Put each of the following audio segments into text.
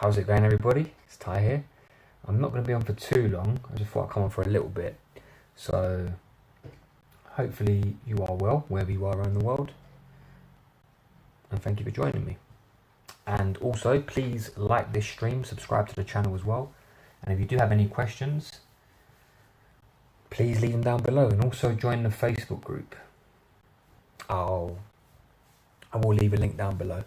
How's it going, everybody? It's Ty here. I'm not going to be on for too long. I just thought I'd come on for a little bit. So hopefully you are well, wherever you are around the world. And thank you for joining me. And also, please like this stream, subscribe to the channel as well. And if you do have any questions, please leave them down below. And also join the Facebook group. I will leave a link down below.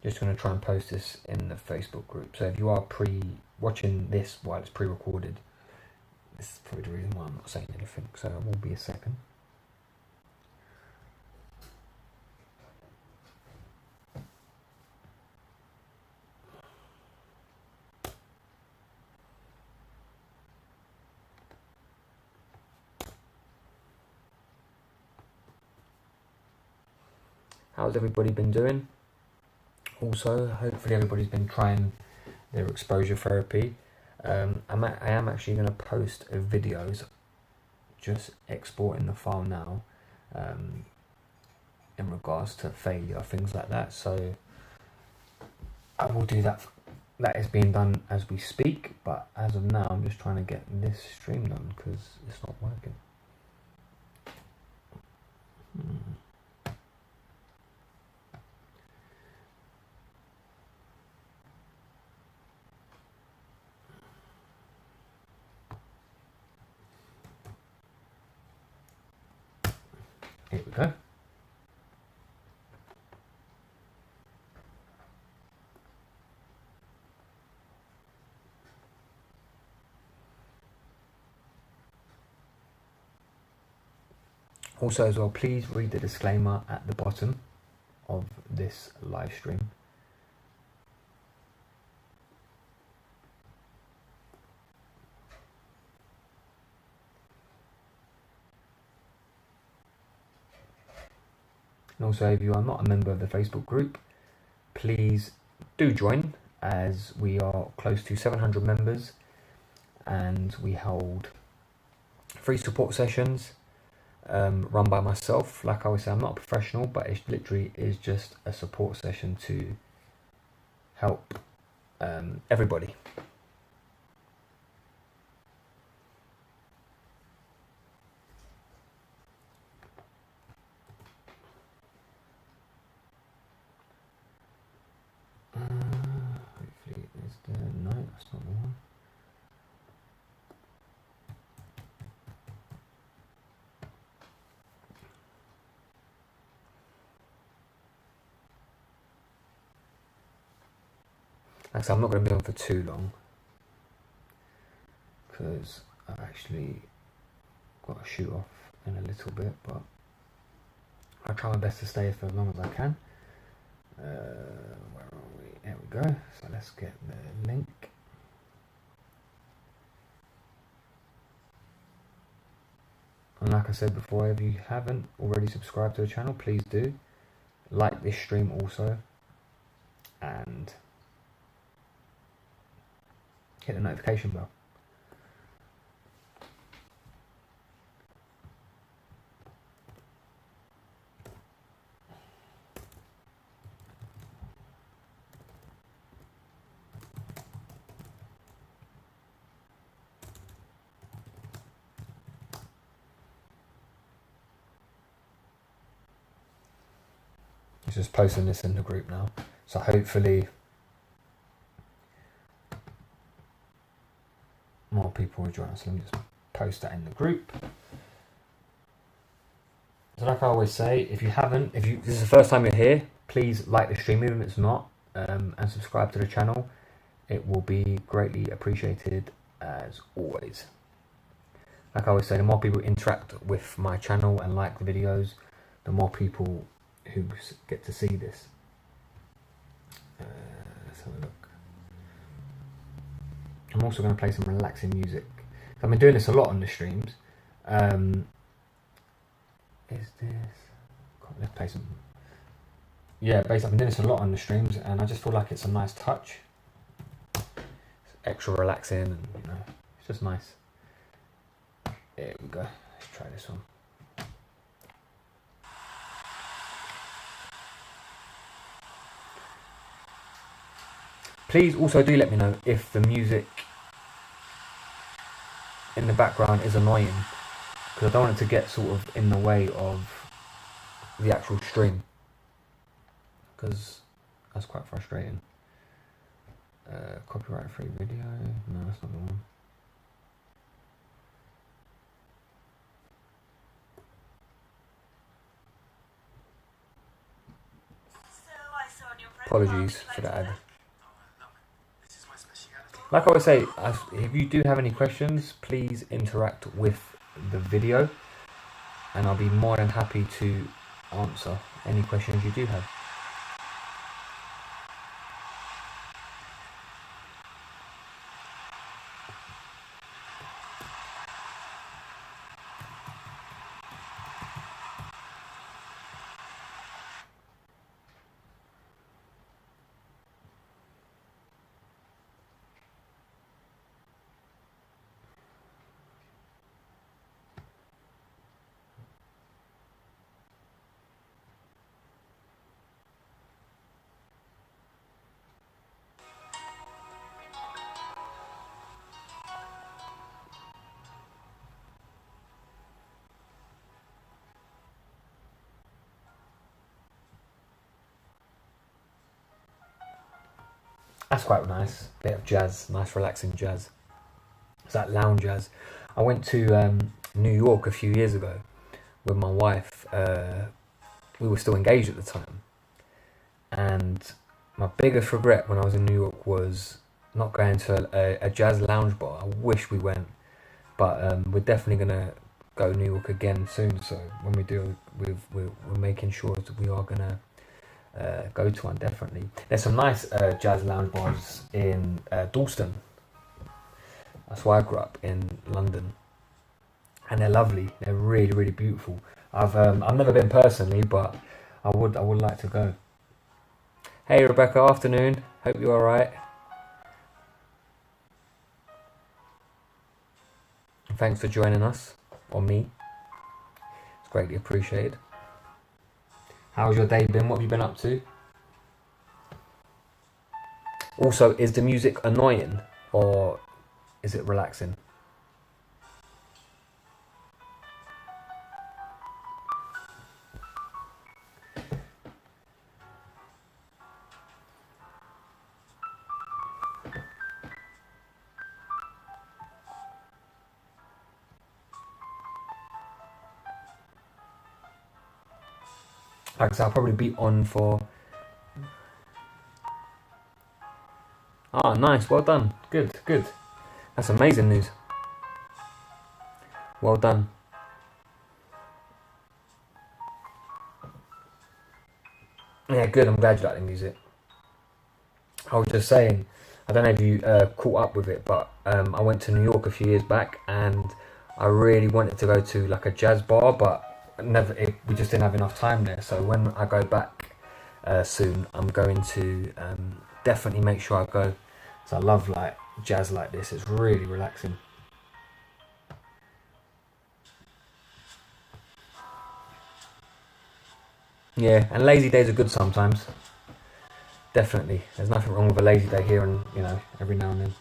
Just going to try and post this in the Facebook group. So if you are watching this while it's pre-recorded, this is probably the reason why I'm not saying anything. So it will be a second. How's everybody been doing? Also, hopefully everybody's been trying their exposure therapy. I am actually going to post videos, just exporting the file now, in regards to failure, things like that. So I will do that. That is being done as we speak, but as of now, I'm just trying to get this stream done because it's not working. Here we go. Also as well, please read the disclaimer at the bottom of this live stream. And also, if you are not a member of the Facebook group, please do join, as we are close to 700 members and we hold free support sessions run by myself. Like I always say, I'm not a professional, but it literally is just a support session to help everybody. Hopefully it's no, that's not the one. Like I said, I'm not going to be on for too long because I've actually got to shoot off in a little bit, but I'll try my best to stay for as long as I can. Where are we? There we go. So let's get the link. And like I said before, if you haven't already subscribed to the channel, please do. Like this stream also. And hit the notification bell. Just posting this in the group now, so hopefully more people will join us. Let me just post that in the group. So like I always say, if this is the first time you're here, please like the stream even if it's not, and subscribe to the channel. It will be greatly appreciated as always. Like I always say, the more people interact with my channel and like the videos, the more people who get to see this. Let's have a look. I'm also going to play some relaxing music. I've been doing this a lot on the streams. Is this? Let's play some yeah, basically I've been doing this a lot on the streams, and I just feel like it's a nice touch. It's extra relaxing, and it's just nice. There we go. Let's try this one. Please also do let me know if the music in the background is annoying, because I don't want it to get sort of in the way of the actual stream, because that's quite frustrating. Copyright free video, no, that's not the one. Apologies for that ad. Like I always say, if you do have any questions, please interact with the video, and I'll be more than happy to answer any questions you do have. That's quite nice. Bit of jazz, nice relaxing jazz. It's like lounge jazz. I went to New York a few years ago with my wife. We were still engaged at the time, and my biggest regret when I was in New York was not going to a jazz lounge bar. I wish we went, but we're definitely gonna go to New York again soon. So when we do, we're making sure that we are gonna go to one, definitely. There's some nice jazz lounge bars in Dalston. That's why I grew up, in London, and they're lovely. They're really, really beautiful. I've never been personally, but I would like to go. Hey Rebecca, afternoon. Hope you're all right. Thanks for joining us, or me. It's greatly appreciated. How's your day been? What have you been up to? Also, is the music annoying or is it relaxing? Like I said, I'll probably be on for... Ah, nice, well done. Good, good. That's amazing news. Well done. Yeah, good, I'm glad you like the music. I was just saying, I don't know if you caught up with it, but I went to New York a few years back, and I really wanted to go to like a jazz bar, but we just didn't have enough time there. So when I go back soon, I'm going to definitely make sure I go. So I love like jazz like this. It's really relaxing. Yeah, and lazy days are good sometimes. Definitely, there's nothing wrong with a lazy day here, and every now and then.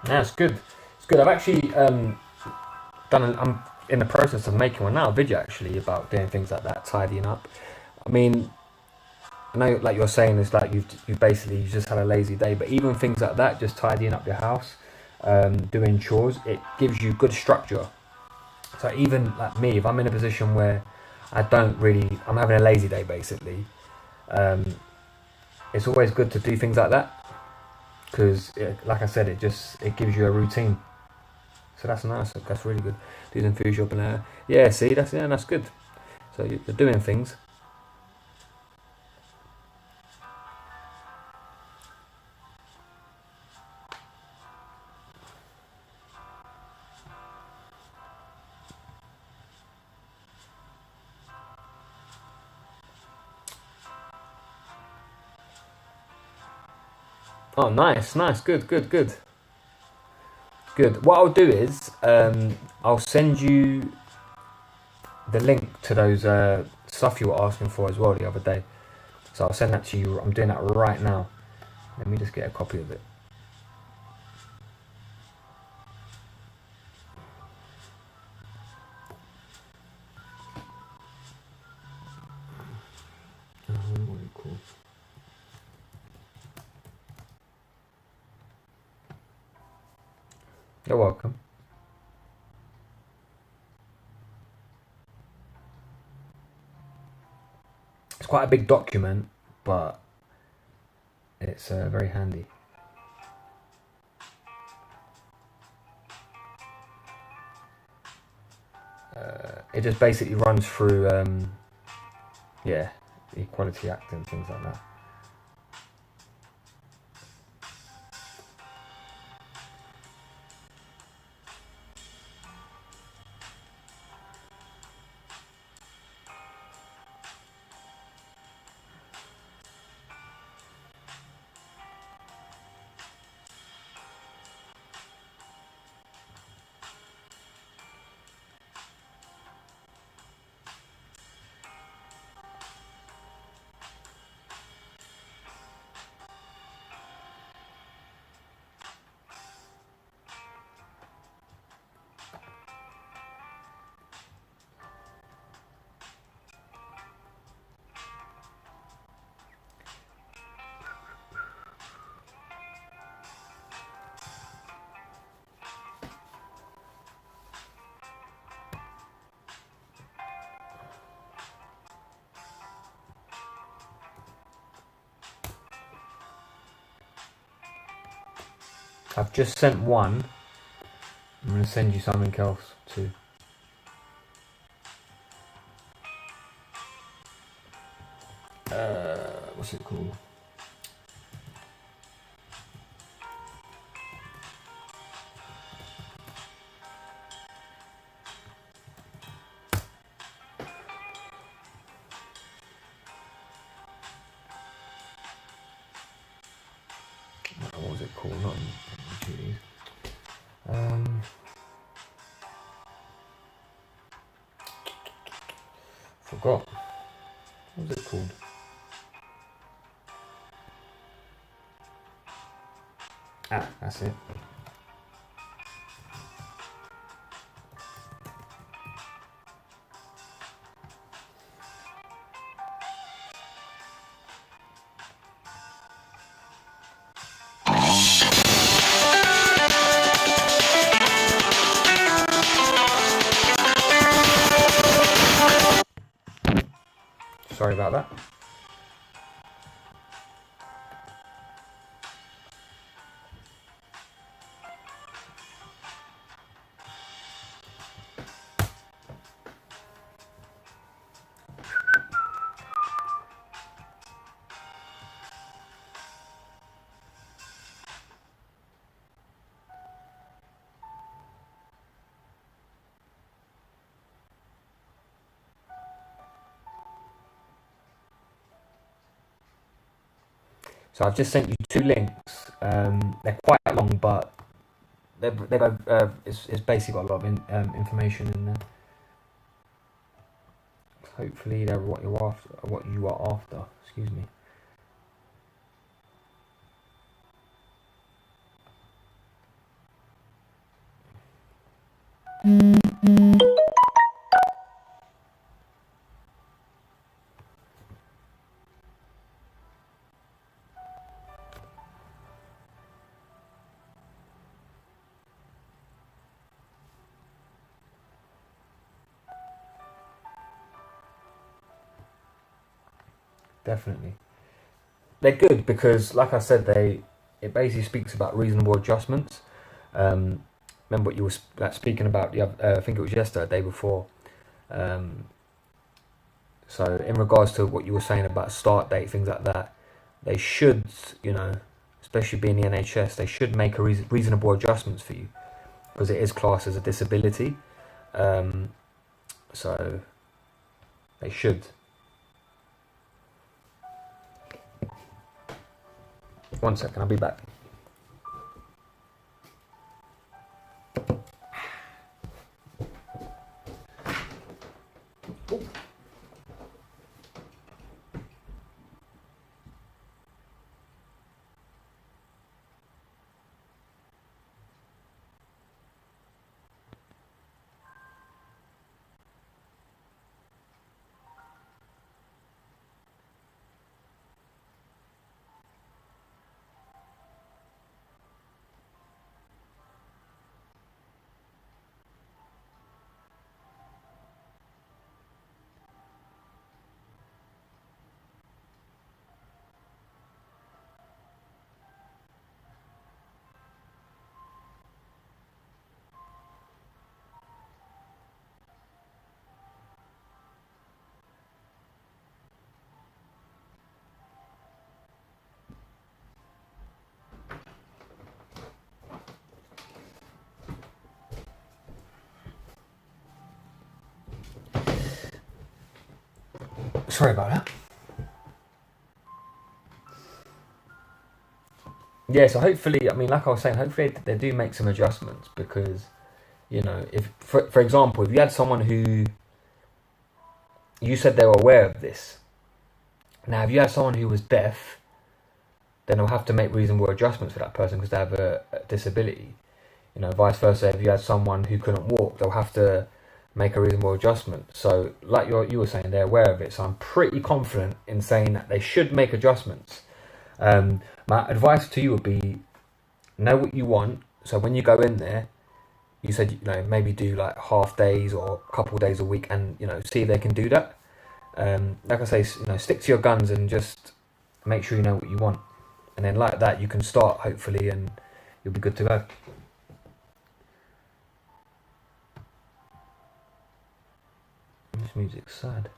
Yeah, it's good. It's good. I've actually I'm in the process of making one now, a video actually about doing things like that, tidying up. I mean, I know, like you're saying, it's like you just had a lazy day, but even things like that, just tidying up your house, doing chores, it gives you good structure. So even like me, if I'm in a position where I'm having a lazy day basically, it's always good to do things like that, because like I said, it gives you a routine. So that's nice. That's really good. Do some food shopping. Yeah, see, that's good. So you're doing things. Oh, nice, good. What I'll do is I'll send you the link to those stuff you were asking for as well the other day. So I'll send that to you. I'm doing that right now. Let me just get a copy of it. What is it called? You're welcome. It's quite a big document, but it's very handy. It just basically runs through, the Equality Act and things like that. I've just sent one. I'm going to send you something else too. What's it called? What was it called? Not forgot. What was it called? Ah, that's it. Sorry about that. So I've just sent you two links. They're quite long, but it's basically got a lot of information in there. Hopefully they're what you're after. What you are after. Excuse me. Definitely. They're good because, like I said, it basically speaks about reasonable adjustments. Remember what you were speaking about? I think it was yesterday, the day before. So in regards to what you were saying about start date, things like that, they should, especially being the NHS, they should make a reasonable adjustments for you, because it is classed as a disability. So they should. One second, I'll be back. Sorry about that. Yeah, so hopefully, I mean, like I was saying, hopefully they do make some adjustments, because, if, for example, if you had someone who, you said they were aware of this. Now, if you had someone who was deaf, then they'll have to make reasonable adjustments for that person because they have a disability. Vice versa, if you had someone who couldn't walk, they'll have to make a reasonable adjustment. So, like you were saying, they're aware of it. So I'm pretty confident in saying that they should make adjustments. My advice to you would be, know what you want. So when you go in there, you said, maybe do like half days or a couple days a week, and see if they can do that. Like I say, stick to your guns and just make sure you know what you want, and then like that you can start hopefully, and you'll be good to go. This music's sad.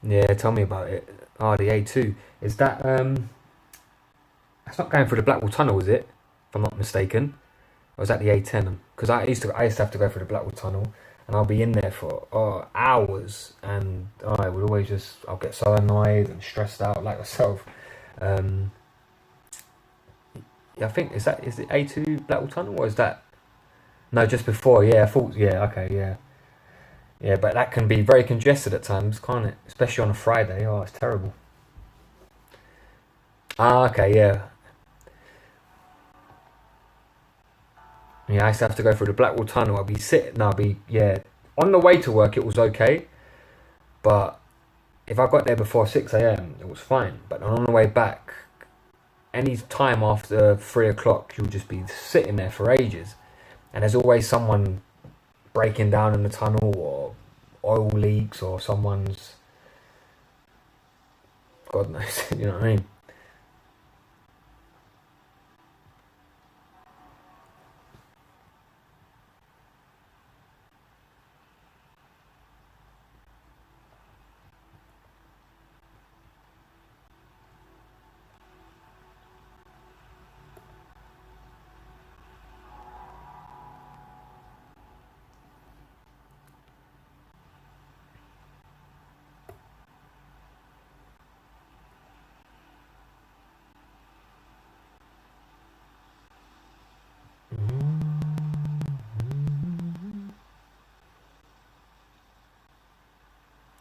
Yeah, tell me about it. Oh, the A2. Is that that's not going through the Blackwall Tunnel, is it? If I'm not mistaken. Or was that the A10? Because I used to have to go through the Blackwall Tunnel, and I'll be in there for hours, and I would always I'll get so annoyed and stressed out like myself. Yeah, I think is it A2 Blackwall Tunnel, or is that no, just before? Yeah, I thought, yeah, okay, yeah. Yeah, but that can be very congested at times, can't it? Especially on a Friday. Oh, it's terrible. Ah, okay, yeah. Yeah, I used to have to go through the Blackwall Tunnel. I'd be sitting, no, I'd be, yeah. On the way to work, it was okay. But if I got there before 6 a.m., it was fine. But on the way back, any time after 3 o'clock, you'll just be sitting there for ages. And there's always someone breaking down in the tunnel, or oil leaks, or someone's, God knows, you know what I mean?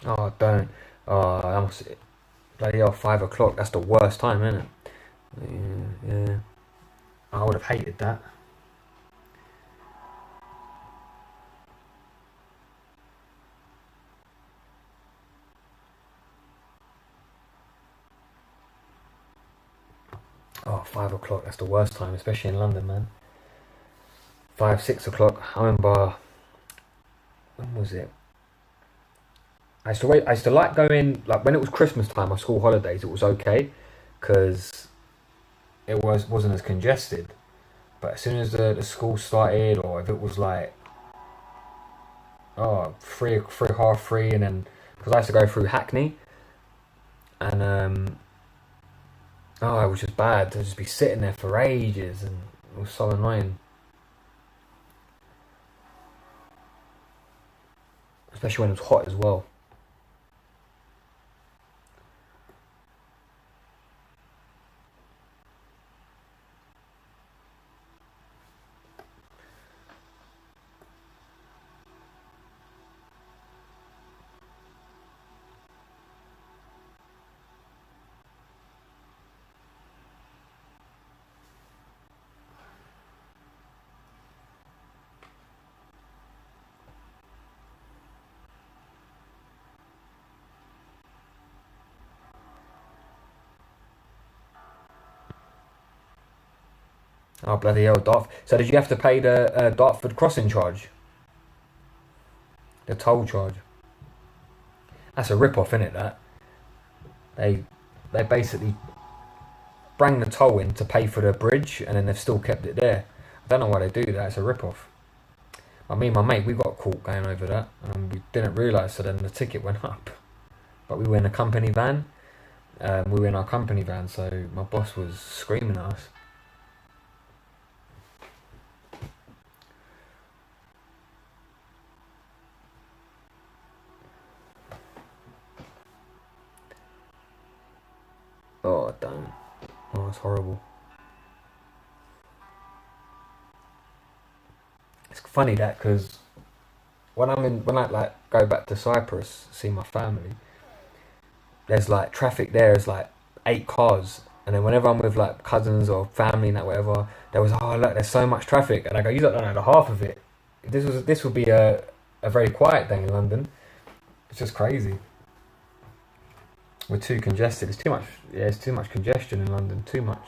Oh, don't. Oh, I must. Bloody hell, 5 o'clock. That's the worst time, isn't it? Yeah, yeah. I would have hated that. Oh, 5 o'clock. That's the worst time, especially in London, man. 5, 6 o'clock. I remember. When was it? I used to wait. I used to like going like when it was Christmas time or school holidays. It was okay because it wasn't as congested. But as soon as the school started, or if it was like oh three half three, and then because I used to go through Hackney, and oh it was just bad to just be sitting there for ages, and it was so annoying, especially when it was hot as well. Oh bloody hell, Dart. So did you have to pay the Dartford crossing charge, the toll charge? That's a rip off, isn't it? That they they basically bring the toll in to pay for the bridge, and then they've still kept it there. I don't know why they do that. It's a rip off. Me and my mate, we got caught going over that, and we didn't realise. So then the ticket went up. But we were in a company van. We were in our company van, so my boss was screaming at us. Oh, don't. Oh, it's horrible. It's funny that because when I like go back to Cyprus, see my family, there's like traffic there is like 8 cars, and then whenever I'm with like cousins or family and that whatever, there was oh look there's so much traffic, and I go you don't know the half of it. This would be a very quiet day in London. It's just crazy. We're too congested. It's too much. Yeah, it's too much congestion in London. Too much.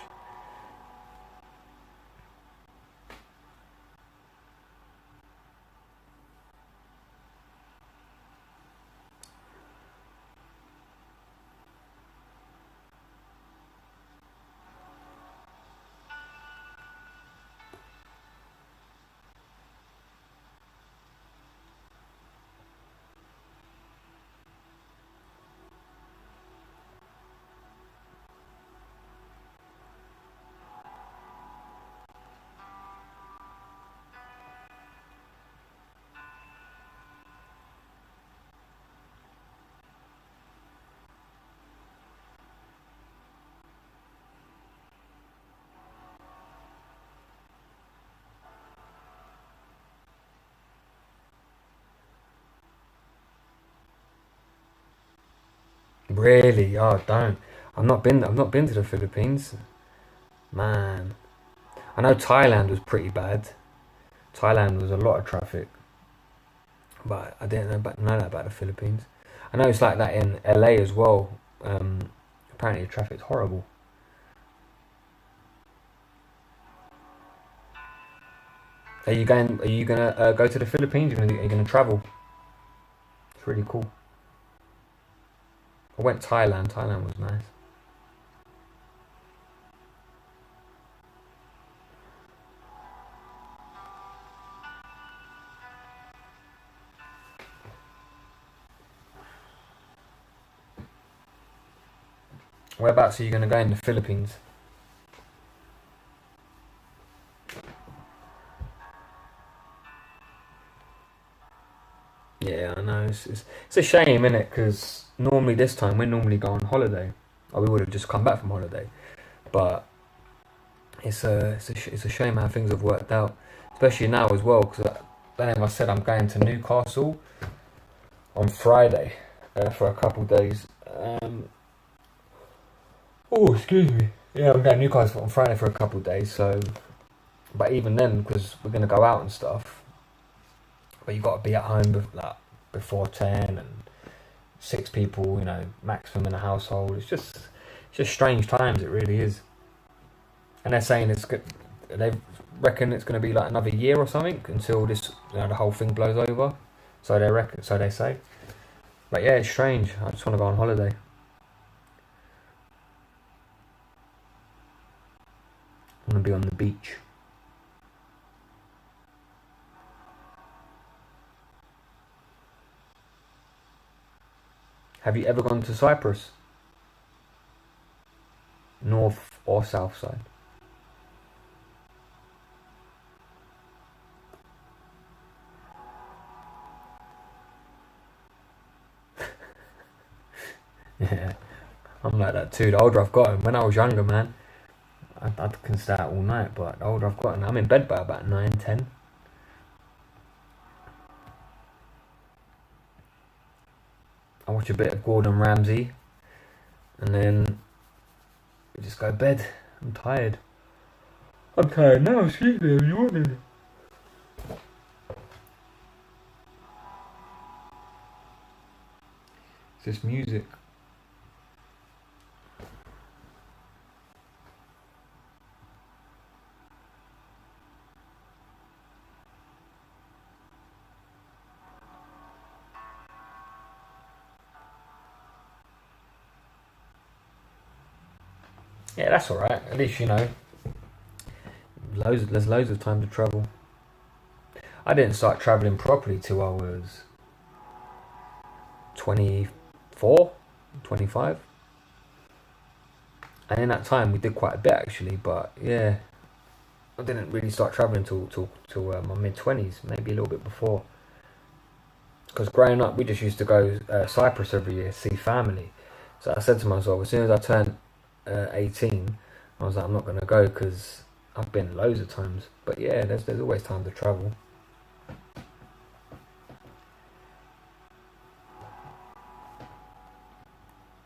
Really? Oh, don't. I've not been to the Philippines, man. I know Thailand was pretty bad. Thailand was a lot of traffic, but I didn't know that about the Philippines. I know it's like that in LA as well. Apparently the traffic's horrible. Are you going? Are you gonna go to the Philippines? Are you gonna travel? It's really cool. I went Thailand. Thailand was nice. Whereabouts are you gonna go in the Philippines? Yeah, I know. It's a shame, isn't it? Because normally this time we normally go on holiday, or we would have just come back from holiday. But it's a shame how things have worked out, especially now as well. Because then, as I said, I'm going to Newcastle on Friday, for a couple of days. Oh, excuse me. Yeah, I'm going to Newcastle on Friday for a couple of days. So, but even then, because we're going to go out and stuff, but you got to be at home before 10 and 6 people, maximum in a household. It's just strange times. It really is. And they're saying it's good. They reckon it's going to be like another year or something until this, the whole thing blows over. So they reckon. So they say. But yeah, it's strange. I just want to go on holiday. I want to be on the beach. Have you ever gone to Cyprus? North or south side? Yeah, I'm like that too. The older I've gotten, when I was younger, man, I can stay out all night. But the older I've gotten, I'm in bed by about 9, 10. I watch a bit of Gordon Ramsay, and then we just go to bed. I'm tired. I'm tired now. Excuse me, I'm yawning. It's just music. Yeah, that's alright. At least there's loads of time to travel. I didn't start travelling properly till I was 24, 25. And in that time we did quite a bit actually, but yeah, I didn't really start travelling till my mid-20s, maybe a little bit before. Because growing up we just used to go Cyprus every year, see family. So I said to myself, as soon as I turned 18, I was like, I'm not going to go because I've been loads of times. But yeah, there's always time to travel.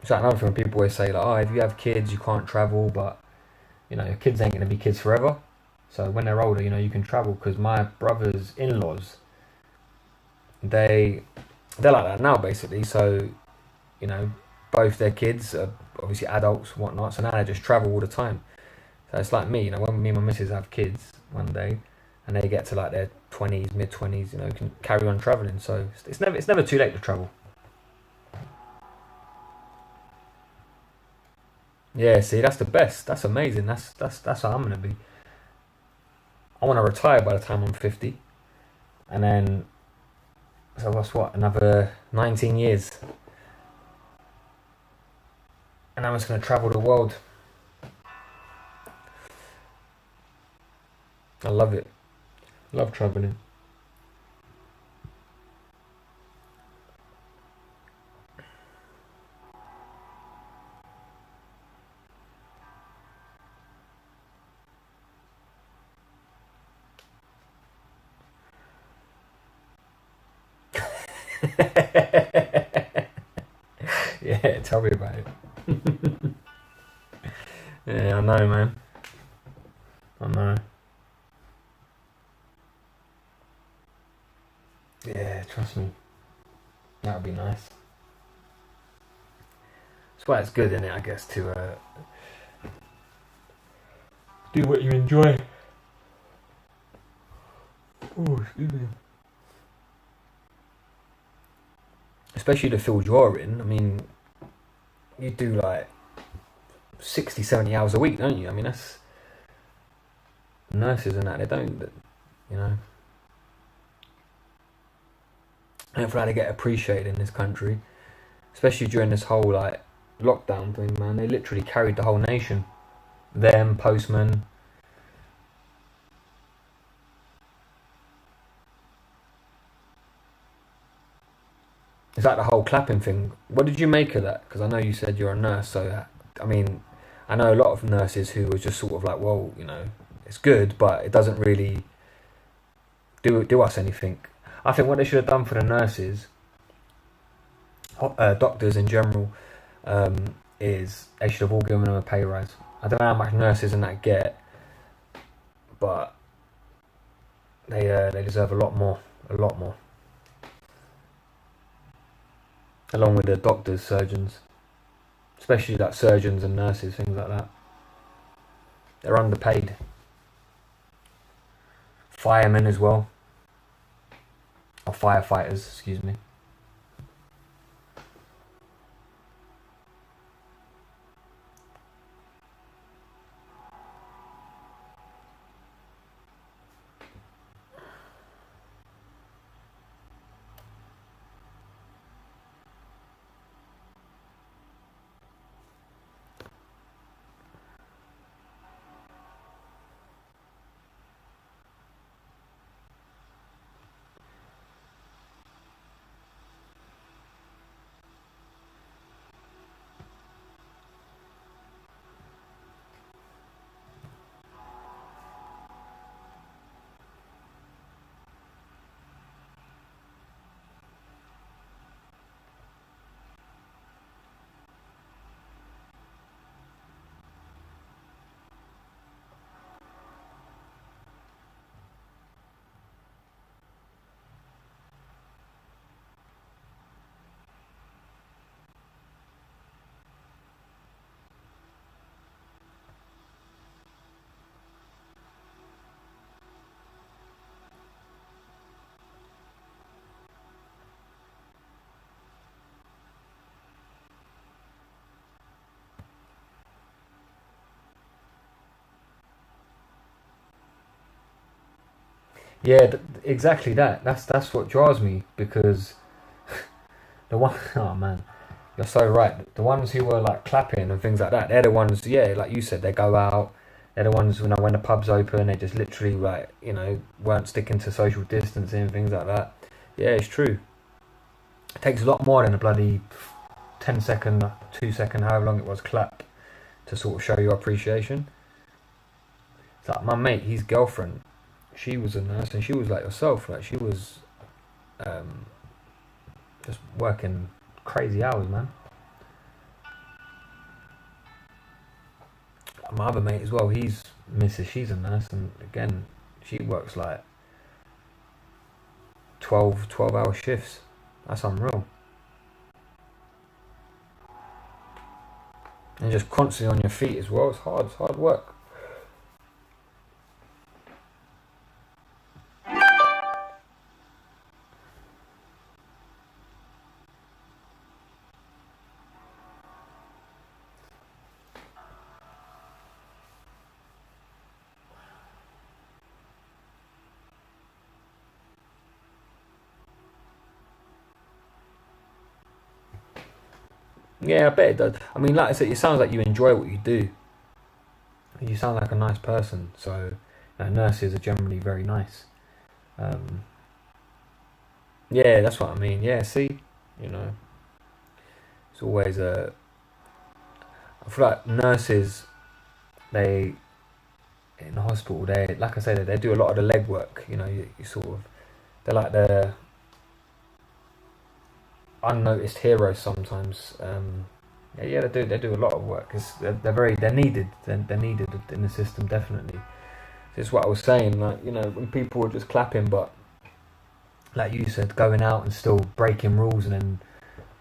So another thing, people always say like, oh, if you have kids, you can't travel, but your kids ain't going to be kids forever. So when they're older, you can travel. Because my brother's in-laws, they're like that now basically. So both their kids are obviously adults and whatnot, so now they just travel all the time. So it's like me, when me and my missus have kids one day and they get to like their 20s, mid-20s, can carry on travelling. So it's never too late to travel. Yeah, see, that's the best. That's amazing. That's how I'm gonna be. I want to retire by the time I'm 50, and then so that's what, another 19 years, and I'm just gonna travel the world. I love it. Love traveling. Yeah, tell me about it. Yeah, I know, man. I know. Yeah, trust me. That would be nice. That's why it's good, isn't it, I guess, to do what you enjoy. Oh, excuse me. Especially the field you're in. I mean, you do like 60, 70 hours a week, don't you? I mean, that's nurses and that. They don't, you know. I don't feel like they get appreciated in this country, especially during this whole like lockdown thing. Man, they literally carried the whole nation. Them, postmen. It's like the whole clapping thing. What did you make of that? Because I know you said you're a nurse, so I mean, I know a lot of nurses who were just sort of like, well, it's good, but it doesn't really do us anything. I think what they should have done for the nurses, doctors in general, is they should have all given them a pay rise. I don't know how much nurses and that get, but they deserve a lot more, along with the doctors, surgeons, especially like surgeons and nurses, things like that. They're underpaid. Firemen as well, or firefighters, excuse me. Yeah, exactly that. That's what drives me, because the one oh man, you're so right. The ones who were like clapping and things like that, they're the ones. Yeah, like you said, they go out. They're the ones when the pub's open, they just literally like weren't sticking to social distancing and things like that. Yeah, it's true. It takes a lot more than a bloody 10 second, 2 second, however long it was, clap to sort of show your appreciation. It's like my mate, his girlfriend, she was a nurse and she was like yourself, like she was um, just working crazy hours, man. My other mate as well, he's Mrs. She's a nurse, and again, she works like 12 hour shifts. That's unreal. And just constantly on your feet as well. It's hard work. Yeah, I bet it does. I mean, like I said, it sounds like you enjoy what you do. You sound like a nice person. So, nurses are generally very nice. Um, yeah, that's what I mean. Yeah, see, you know, it's always a. I feel like nurses, they in the hospital, they like I said, they do a lot of the legwork. You sort of they're like the unnoticed heroes sometimes. Yeah, they do a lot of work because they're needed. They're needed in the system, definitely. This is what I was saying. Like when people were just clapping, but like you said, going out and still breaking rules, and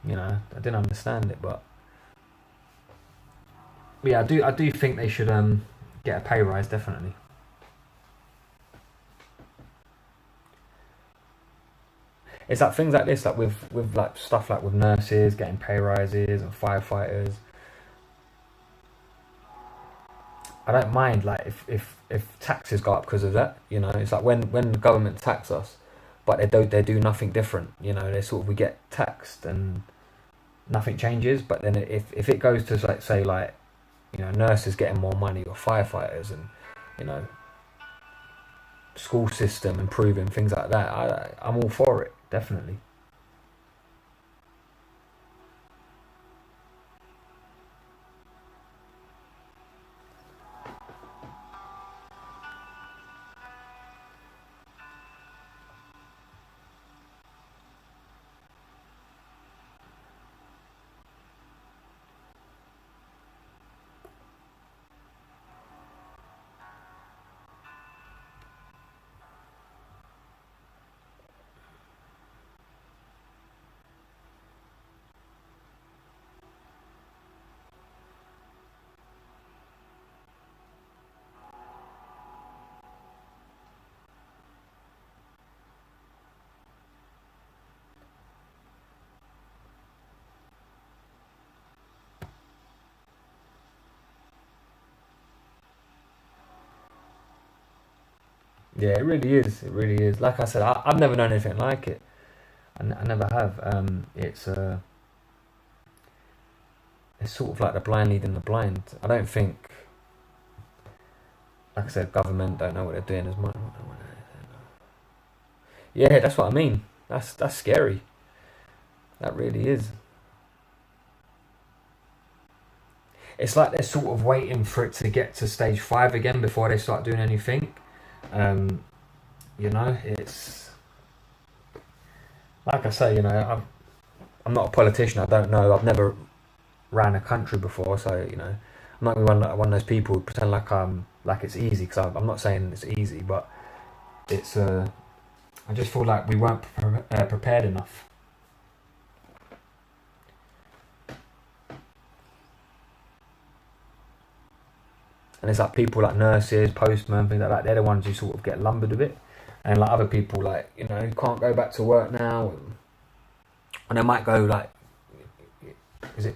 then I didn't understand it, but yeah, I do think they should get a pay rise, definitely. It's like things like this, like with like stuff like with nurses getting pay rises and firefighters. I don't mind like if taxes go up because of that. It's like when the government tax us, but they do nothing different. They sort of we get taxed and nothing changes. But then if it goes to like say like nurses getting more money or firefighters and you know school system improving, things like that, I'm all for it, definitely. Yeah, it really is. It really is. Like I said, I've never known anything like it. I never have. It's sort of like the blind leading the blind. I don't think, like I said, government don't know what they're doing as much. Yeah, that's what I mean. That's scary. That really is. It's like they're sort of waiting for it to get to stage 5 again before they start doing anything. It's like I say, I'm not a politician. I don't know. I've never ran a country before, so I'm not gonna be one of those people who pretend like it's easy, because I'm not saying it's easy, but it's I just feel like we weren't prepared enough. And it's like people like nurses, postmen, things like that. They're the ones who sort of get lumbered with it, and like other people, like can't go back to work now, and they might go like, they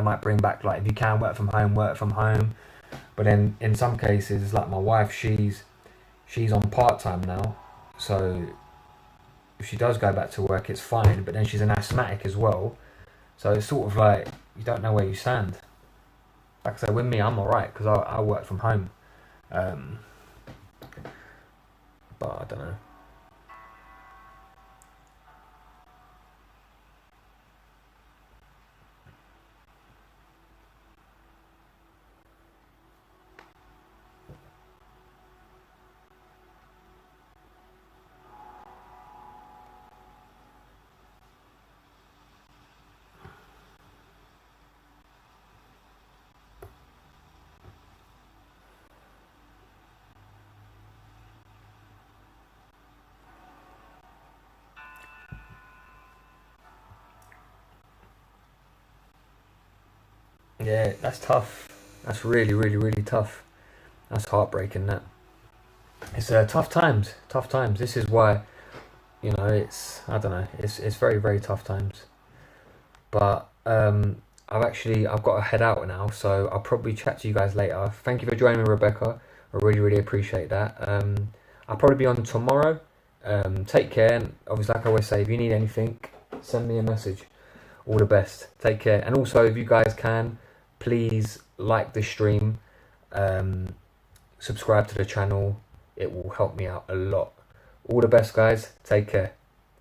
might bring back, like, if you can work from home. But then in some cases, like my wife, she's on part-time now, so if she does go back to work, it's fine. But then she's an asthmatic as well, so it's sort of like you don't know where you stand. Like I say, with me, I'm alright because I work from home, but I don't know. Yeah, that's tough. That's really, really, really tough. That's heartbreaking. That it's tough times. Tough times. This is why, it's, I don't know. It's very, very tough times. But I've got to head out now, so I'll probably chat to you guys later. Thank you for joining me, Rebecca. I really, really appreciate that. I'll probably be on tomorrow. Take care. And obviously, like I always say, if you need anything, send me a message. All the best. Take care. And also, if you guys can, please like the stream, subscribe to the channel. It will help me out a lot. All the best, guys. Take care.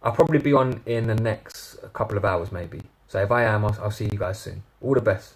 I'll probably be on in the next couple of hours, maybe. So if I am, I'll see you guys soon. All the best.